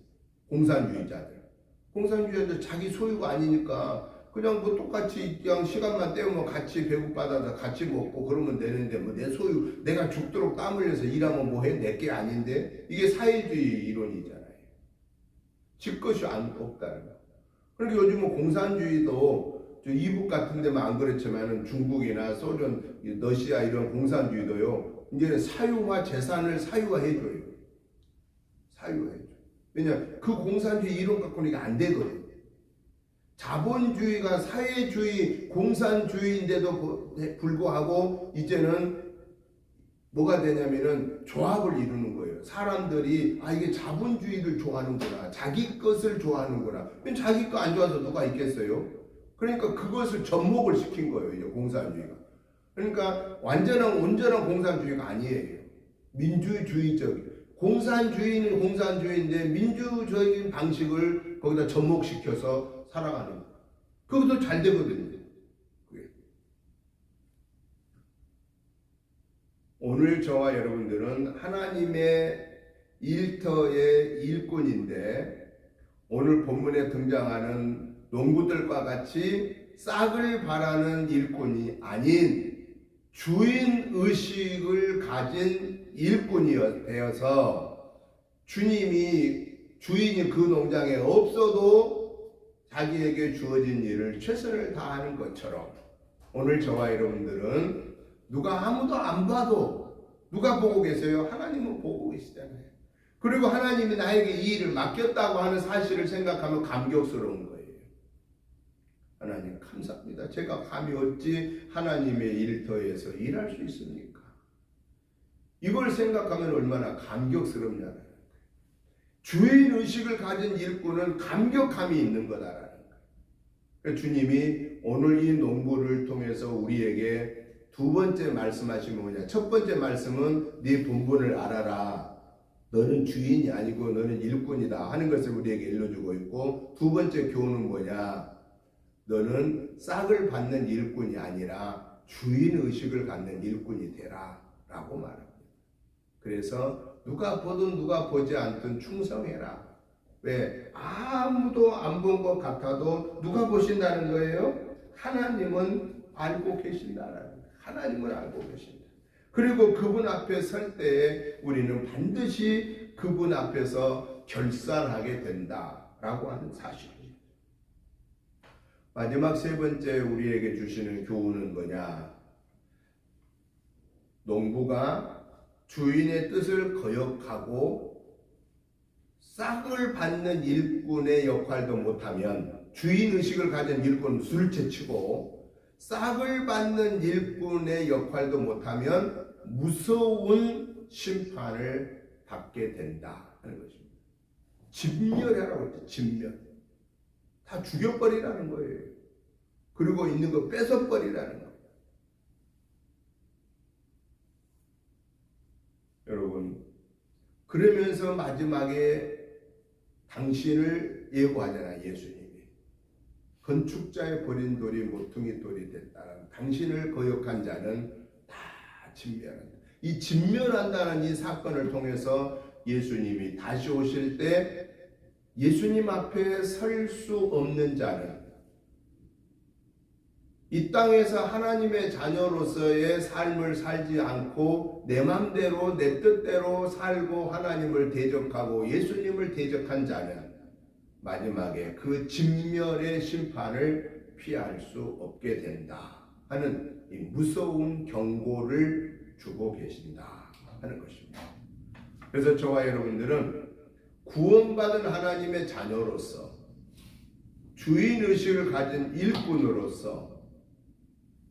공산주의자들 자기 소유가 아니니까 그냥 뭐 똑같이 그냥 시간만 때우면 같이 배고파다 같이 먹고 그러면 되는데 뭐 내 소유 내가 죽도록 땀 흘려서 일하면 뭐해? 내게 아닌데. 이게 사회주의 이론이잖아요. 지 것이 없다는 거. 그러니까 요즘은 공산주의도 이북 같은 데만 안 그렇지만은 중국이나 소련, 러시아 이런 공산주의도요, 이제는 재산을 사유화해줘요. 사유화해줘. 왜냐, 그 공산주의 이론 갖고는 이게 안 되거든요. 자본주의가 사회주의, 공산주의인데도 불구하고 이제는 뭐가 되냐면은 조합을 이루는 거예요. 사람들이 이게 자본주의를 좋아하는구나. 자기 것을 좋아하는구나. 자기 거 안 좋아서 누가 있겠어요? 그러니까 그것을 접목을 시킨 거예요. 이제 공산주의가. 그러니까 온전한 공산주의가 아니에요. 민주주의적인. 공산주의는 공산주의인데 민주적인 방식을 거기다 접목시켜서 살아가는 거예요. 그것도 잘 되거든요. 오늘 저와 여러분들은 하나님의 일터의 일꾼인데, 오늘 본문에 등장하는 농부들과 같이 싹을 바라는 일꾼이 아닌 주인 의식을 가진 일꾼이 되어서 주인이 그 농장에 없어도 자기에게 주어진 일을 최선을 다하는 것처럼, 오늘 저와 여러분들은 누가 아무도 안 봐도 누가 보고 계세요? 하나님은 보고 계시잖아요. 그리고 하나님이 나에게 이 일을 맡겼다고 하는 사실을 생각하면 감격스러운 거예요. 하나님 감사합니다. 제가 감히 어찌 하나님의 일터에서 일할 수 있습니까? 이걸 생각하면 얼마나 감격스럽냐는 거예요. 주인의식을 가진 일꾼은 감격함이 있는 거다라는 거예요. 주님이 오늘 이 농부를 통해서 우리에게 두 번째 말씀하신 뭐냐? 첫 번째 말씀은 네 본분을 알아라. 너는 주인이 아니고 너는 일꾼이다 하는 것을 우리에게 일러주고 있고, 두 번째 교훈은 뭐냐? 너는 싹을 받는 일꾼이 아니라 주인의식을 갖는 일꾼이 되라 라고 말합니다. 그래서 누가 보든 누가 보지 않든 충성해라. 왜? 아무도 안 본 것 같아도 누가 보신다는 거예요? 하나님은 알고 계신다라는 거예요. 하나님은 알고 계신다. 그리고 그분 앞에 설 때에 우리는 반드시 그분 앞에서 결산하게 된다라고 하는 사실입니다. 마지막 세 번째 우리에게 주시는 교훈은 뭐냐? 농부가 주인의 뜻을 거역하고 싹을 받는 일꾼의 역할도 못하면, 주인의식을 가진 일꾼은 술채치고 싹을 받는 일꾼의 역할도 못하면 무서운 심판을 받게 된다 하는 것입니다. 진멸하라고 했죠. 진멸. 다 죽여버리라는 거예요. 그리고 있는 거 뺏어버리라는 거예요. 여러분, 그러면서 마지막에 당신을 예고하잖아요. 예수님이 건축자의 버린 돌이 모퉁이 돌이 됐다는, 당신을 거역한 자는 다 진멸한다. 이 진멸한다는 이 사건을 통해서 예수님이 다시 오실 때 예수님 앞에 설 수 없는 자는, 이 땅에서 하나님의 자녀로서의 삶을 살지 않고 내 맘대로 내 뜻대로 살고 하나님을 대적하고 예수님을 대적한 자는 마지막에 그 진멸의 심판을 피할 수 없게 된다 하는 이 무서운 경고를 주고 계신다 하는 것입니다. 그래서 저와 여러분들은 구원받은 하나님의 자녀로서, 주인의식을 가진 일꾼으로서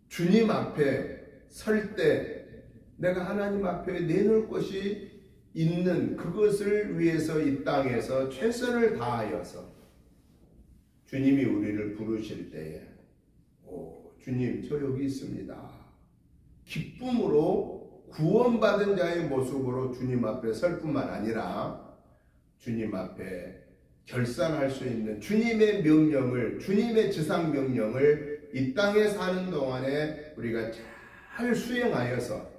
주님 앞에 설 때 내가 하나님 앞에 내놓을 것이 있는, 그것을 위해서 이 땅에서 최선을 다하여서 주님이 우리를 부르실 때에 주님 저 여기 있습니다. 기쁨으로 구원받은 자의 모습으로 주님 앞에 설 뿐만 아니라 주님 앞에 결산할 수 있는 주님의 명령을, 주님의 지상 명령을 이 땅에 사는 동안에 우리가 잘 수행하여서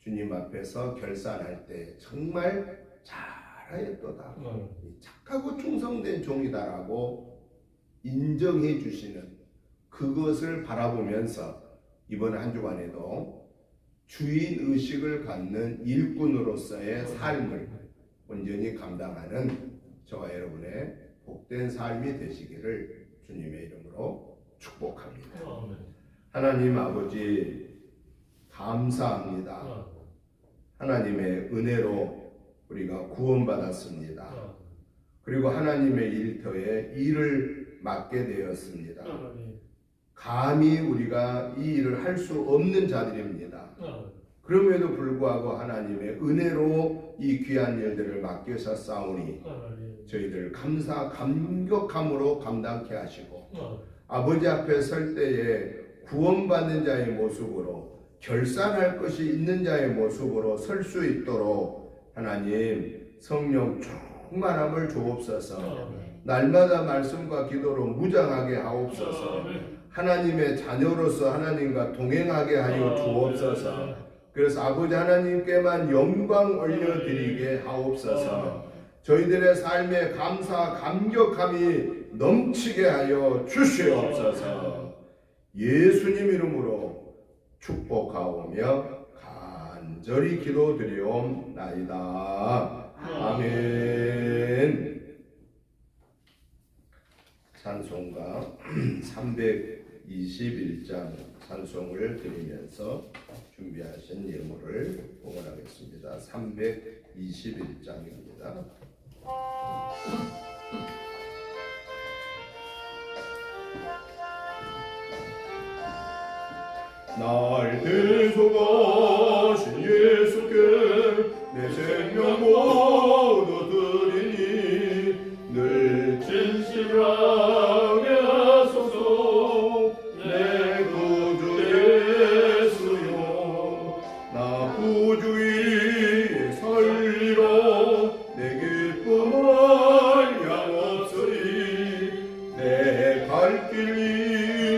주님 앞에서 결산할 때 정말 잘하였도다, 착하고 충성된 종이다라고 인정해 주시는 그것을 바라보면서 이번 한 주간에도 주인의식을 갖는 일꾼으로서의 삶을 온전히 감당하는 저와 여러분의 복된 삶이 되시기를 주님의 이름으로 축복합니다. 하나님 아버지 감사합니다. 하나님의 은혜로 우리가 구원받았습니다. 그리고 하나님의 일터에 일을 맡게 되었습니다. 감히 우리가 이 일을 할 수 없는 자들입니다. 그럼에도 불구하고 하나님의 은혜로 이 귀한 일들을 맡겨서싸우니 저희들 감격함으로 감당케 하시고 아버지 앞에 설 때에 구원받는 자의 모습으로, 결산할 것이 있는 자의 모습으로 설 수 있도록 하나님 성령 충만함을 주옵소서. 날마다 말씀과 기도로 무장하게 하옵소서. 하나님의 자녀로서 하나님과 동행하게 하여 주옵소서. 그래서 아버지 하나님께만 영광 올려드리게 하옵소서. 저희들의 삶에 감사 감격함이 넘치게 하여 주시옵소서. 예수님 이름으로 축복하오며 간절히 기도드리옵나이다. 아멘. 찬송가 321장 찬송을 드리면서 준비하신 예물을 봉헌하겠습니다. 321장입니다. 날 대속하신 예수께 내 생명 모두 드리니 늘 진실하게 하소서 내 구주 예수여 나 구주 위에 살리라 내 기쁨은 양없으리 내 갈 길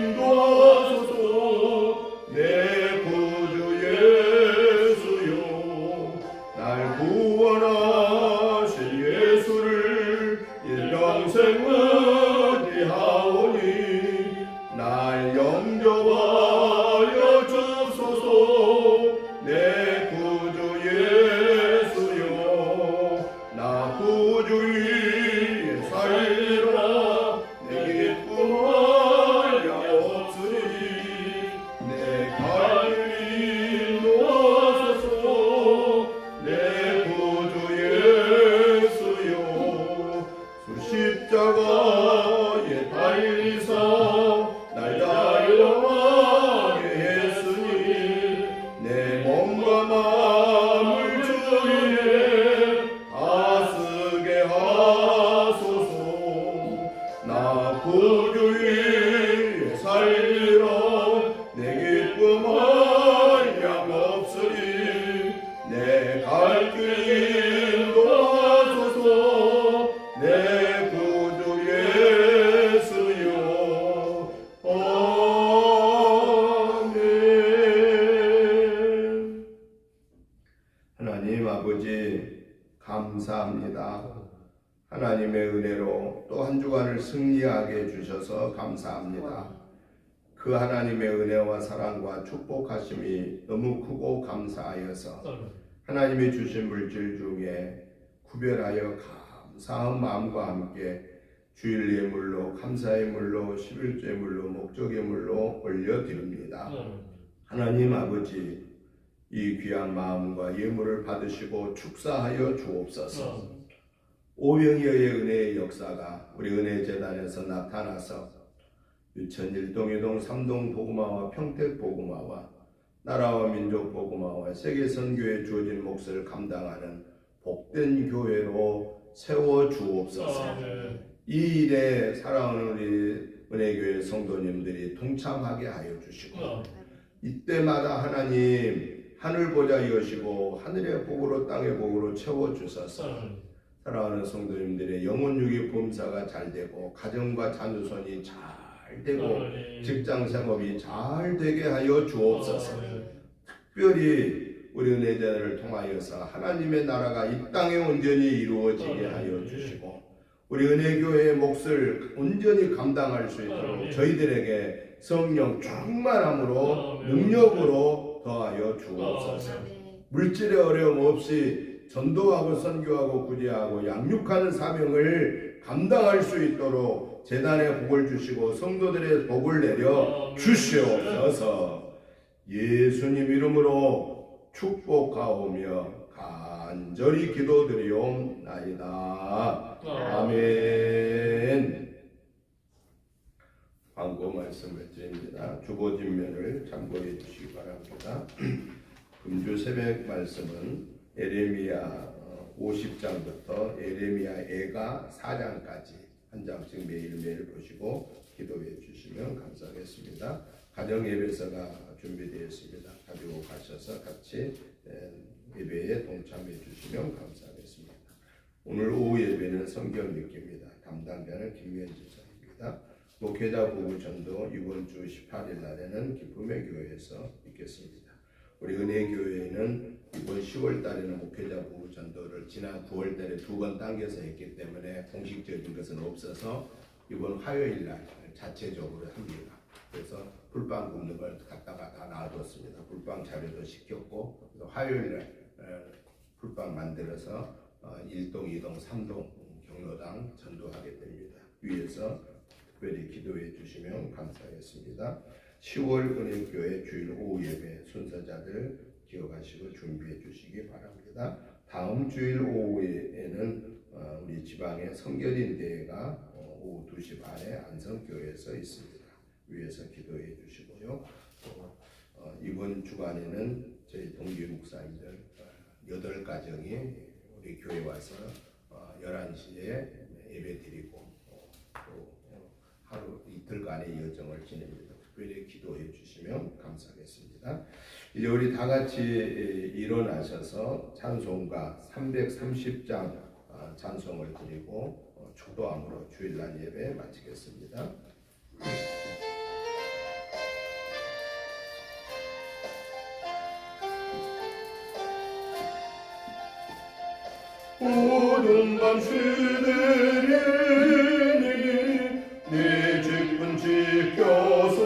인도하소서 내 구주 예수여 날 구원하신 예수를 일평생 의지하오니 날 영접하여 주소서 내 구주 예수여 나 구주 위에 살리라 내 기쁨은 양없으리 내 갈 길 인도하소서 내 구주 예수여 수 십자가에 달리사 날 자유하게 했으니 내 몸과 마음을 주위에 다스게 하소서 나 구주 위에 살리라 내 기쁨은 양없으리 내 갈 길 인도하소서 내 구주 예수여 아멘. 하나님 아버지 감사합니다. 하나님의 은혜로 또 한 주간을 승리하게 해주셔서 감사합니다. 그 하나님의 은혜와 사랑과 축복하심이 너무 크고 감사하여서 하나님이 주신 물질 중에 구별하여 감사한 마음과 함께 주일 예물로 감사의 물로 11조의 물로 목적의 물로 올려드립니다. 하나님 아버지 이 귀한 마음과 예물을 받으시고 축사하여 주옵소서. 오병이어의 은혜의 역사가 우리 은혜재단에서 나타나서 유천 1동, 2동, 3동 복음화와 평택 복음화와 나라와 민족 복음화와 세계 선교에 주어진 몫을 감당하는 복된 교회로 세워 주옵소서. 이 일에 사랑하는 우리 은혜교회 성도님들이 동참하게 하여 주시고 이때마다 하나님 하늘 보좌 여시고 하늘의 복으로 땅의 복으로 채워 주소서. 사랑하는 성도님들의 영혼육의 범사가 잘 되고 가정과 자녀손이 잘 되고 직장 생업이 잘 되게 하여 주옵소서. 특별히 우리 은혜자를 통하여서 하나님의 나라가 이 땅에 온전히 이루어지게 하여 주시고 우리 은혜교회의 몫을 온전히 감당할 수 있도록 저희들에게 성령 충만함으로 능력으로 더하여 주옵소서. 물질의 어려움 없이 전도하고 선교하고 구제하고 양육하는 사명을 감당할 수 있도록 재단에 복을 주시고 성도들의 복을 내려 주시옵소서. 예수님 이름으로 축복하오며 간절히 기도드리옵나이다. 아멘. 광고 말씀을 드립니다. 주보진면을 참고해 주시기 바랍니다. 금주 새벽 말씀은 에레미야 50장부터 에레미야 애가 4장까지 한 장씩 매일매일 보시고 기도해 주시면 감사하겠습니다. 가정 예배서가 준비되어 있습니다. 가지고 가셔서 같이 예배에 동참해 주시면 감사하겠습니다. 오늘 오후 예배는 성경 읽기입니다. 담당자는 김면지 사입니다. 목회자 부부 전도 이번 주 18일 날에는 기쁨의 교회에서 있겠습니다. 우리 은혜교회는 이번 10월 달에는 목회자 부부 전도를 지난 9월 달에 2번 당겨서 했기 때문에 공식적인 것은 없어서 이번 화요일 날 자체적으로 합니다. 그래서 불빵 굽는 걸 갖다가 다 놔뒀습니다. 불빵 자료도 시켰고 그래서 화요일 날 불빵 만들어서 1동, 2동, 3동 경로당 전도하게 됩니다. 위에서 특별히 기도해 주시면 감사하겠습니다. 10월 은혜교회 주일 오후 예배 순서자들 기억하시고 준비해 주시기 바랍니다. 다음 주일 오후에는 우리 지방의 성결인 대회가 오후 2시 반에 안성교회에서 있습니다. 위에서 기도해 주시고요. 이번 주간에는 저희 동기 목사님들 8가정이 우리 교회 와서 11시에 예배 드리고 또 하루 이틀간의 여정을 지냅니다. 특별히 기도해 주시면 감사하겠습니다. 이제 우리 다 같이 일어나셔서 찬송가 330장 찬송을 드리고 초도함으로 주일날 예배 마치겠습니다. 어두운 밤 시들이니 네 직분 지켜서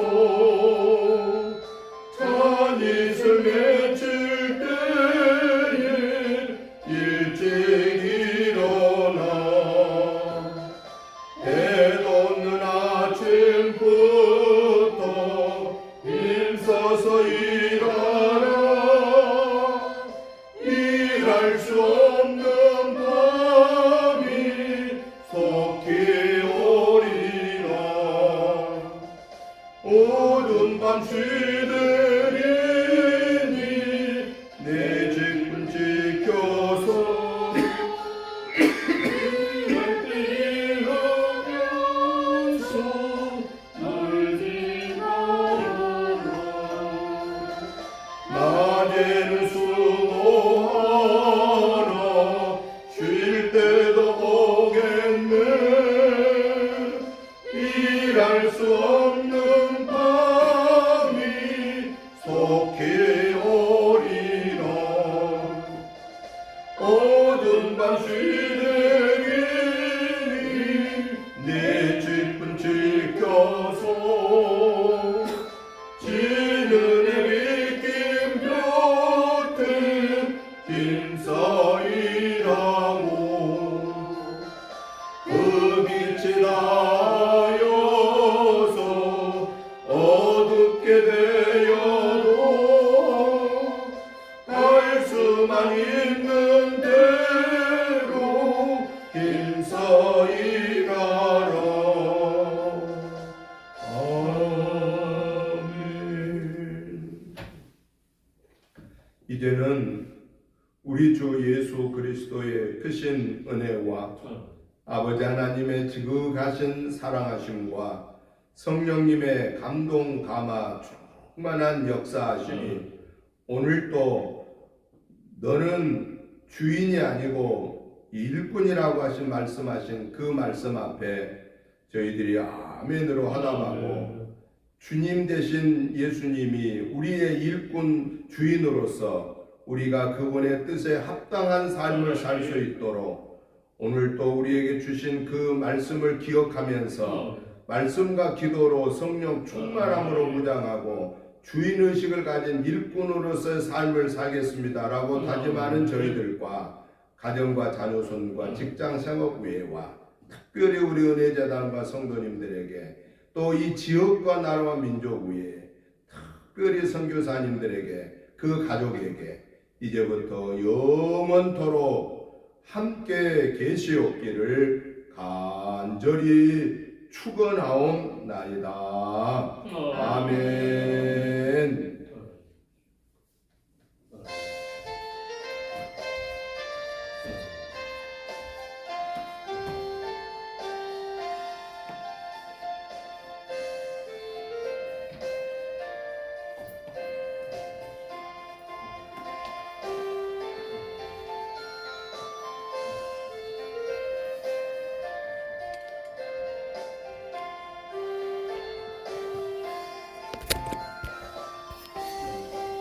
찬이슬 맺힐 때에 일찍 일어나 해 돋는 아침부터 힘써서 일하라. 일할 수 없는 밤이 속히 오리라. 어두운 밤 시들이니 내 직분 지켜서 일할 때 일하면서 멀리 나아라. 낮에는 수고하라. 쉴 때도 오겠네. 일할 수 없는 밤이 속히 오리라. 어두운 밤 시들이니 내 직분 지켜서 지는 입김 곁에 힘써 일하고 그 빛이 나여서 어둡게 되어도 할 수만 있는 대로 힘써 일하라. 아멘. 이제는 우리 주 예수 그리스도의 크신 은혜와 아버지 하나님의 지극하신 사랑하심과 성령님의 감동 감화 충만한 역사하심이 오늘도 너는 주인이 아니고 일꾼이라고 하신 말씀하신 그 말씀 앞에 저희들이 아멘으로 화답하고 주님 대신 예수님이 우리의 일꾼 주인으로서 우리가 그분의 뜻에 합당한 삶을 살 수 있도록 오늘 또 우리에게 주신 그 말씀을 기억하면서 말씀과 기도로 성령 충만함으로 무장하고 주인의식을 가진 일꾼으로서의 삶을 살겠습니다라고 다짐하는 저희들과 가정과 자녀손과 직장 생업 외와 특별히 우리 은혜재단과 성도님들에게 또 이 지역과 나라와 민족 위에 특별히 선교사님들에게 그 가족에게 이제부터 영원토록 함께 계시옵기를 간절히 축원하옵나이다. 아멘.